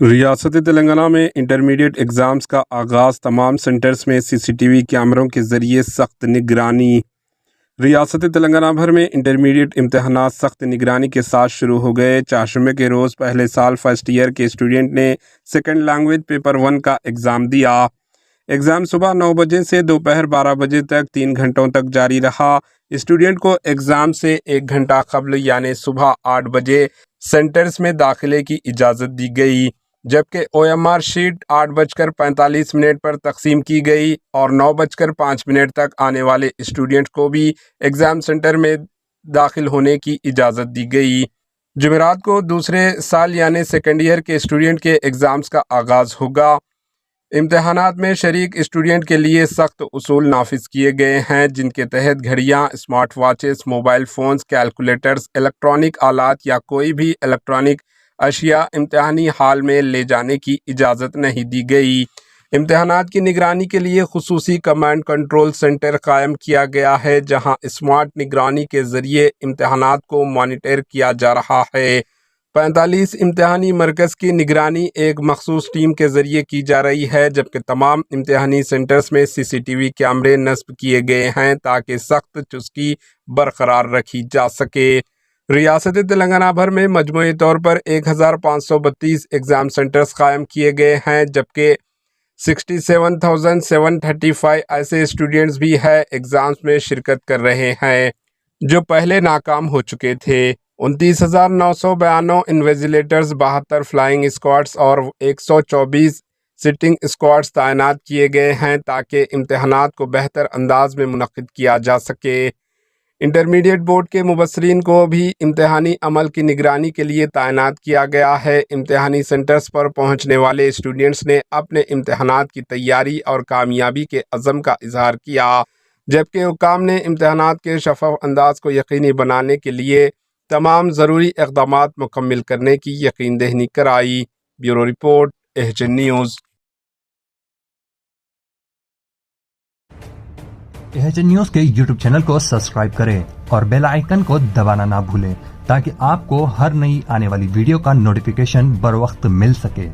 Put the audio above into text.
ریاست تلنگانہ میں intermediate exams کا آغاز، تمام سینٹرز میں CCTV کیمروں کے ذریعے سخت نگرانی۔ ریاست تلنگانہ بھر میں انٹرمیڈیٹ امتحانات سخت نگرانی کے ساتھ شروع ہو گئے۔ چہارشنبے کے روز پہلے سال فرسٹ ایئر کے اسٹوڈنٹ نے سیکنڈ لینگویج پیپر 1 کا ایگزام دیا۔ ایگزام صبح 9 بجے سے دوپہر 12 بجے تک 3 گھنٹوں تک جاری رہا۔ اسٹوڈنٹ کو ایگزام سے 1 گھنٹہ قبل یعنی صبح 8 بجے سینٹرز میں داخلے کی اجازت دی گئی، جبکہ OMR شیٹ 8:45 پر تقسیم کی گئی اور 9:05 تک آنے والے اسٹوڈنٹ کو بھی ایگزام سینٹر میں داخل ہونے کی اجازت دی گئی۔ جمعرات کو دوسرے سال یعنی سیکنڈ ایئر کے اسٹوڈنٹ کے ایگزامز کا آغاز ہوگا۔ امتحانات میں شریک اسٹوڈنٹ کے لیے سخت اصول نافذ کیے گئے ہیں، جن کے تحت گھڑیاں، smart watches, mobile phones, calculators, electronic آلات یا کوئی بھی الیکٹرانک اشیاء امتحانی ہال میں لے جانے کی اجازت نہیں دی گئی۔ امتحانات کی نگرانی کے لیے خصوصی کمانڈ کنٹرول سینٹر قائم کیا گیا ہے، جہاں اسمارٹ نگرانی کے ذریعے امتحانات کو مانیٹر کیا جا رہا ہے۔ 45 امتحانی مرکز کی نگرانی ایک مخصوص ٹیم کے ذریعے کی جا رہی ہے، جبکہ تمام امتحانی سینٹرز میں CCTV کیمرے نصب کیے گئے ہیں تاکہ سخت چستگی برقرار رکھی جا سکے۔ ریاست تلنگانہ بھر میں مجموعی طور پر 1532 ایگزام سینٹرز قائم کیے گئے ہیں، جبکہ 67,735 ایسے اسٹوڈنٹس بھی ہیں ایگزامز میں شرکت کر رہے ہیں جو پہلے ناکام ہو چکے تھے۔ 29,992 انویجیلیٹرز، 72 فلائنگ اسکواڈز اور 124 سٹنگ اسکواڈز تعینات کیے گئے ہیں تاکہ امتحانات کو بہتر انداز میں منعقد کیا جا سکے۔ انٹرمیڈیٹ بورڈ کے مبصرین کو بھی امتحانی عمل کی نگرانی کے لیے تعینات کیا گیا ہے۔ امتحانی سینٹرز پر پہنچنے والے اسٹوڈنٹس نے اپنے امتحانات کی تیاری اور کامیابی کے عزم کا اظہار کیا، جبکہ حکام نے امتحانات کے شفاف انداز کو یقینی بنانے کے لیے تمام ضروری اقدامات مکمل کرنے کی یقین دہانی کرائی۔ بیورو رپورٹ، ایچین نیوز۔ ایچین نیوز کے YouTube چینل کو سبسکرائب کریں اور بیل آئیکن کو دبانا نہ بھولیں تاکہ آپ کو ہر نئی آنے والی ویڈیو کا نوٹیفیکیشن بر وقت مل سکے۔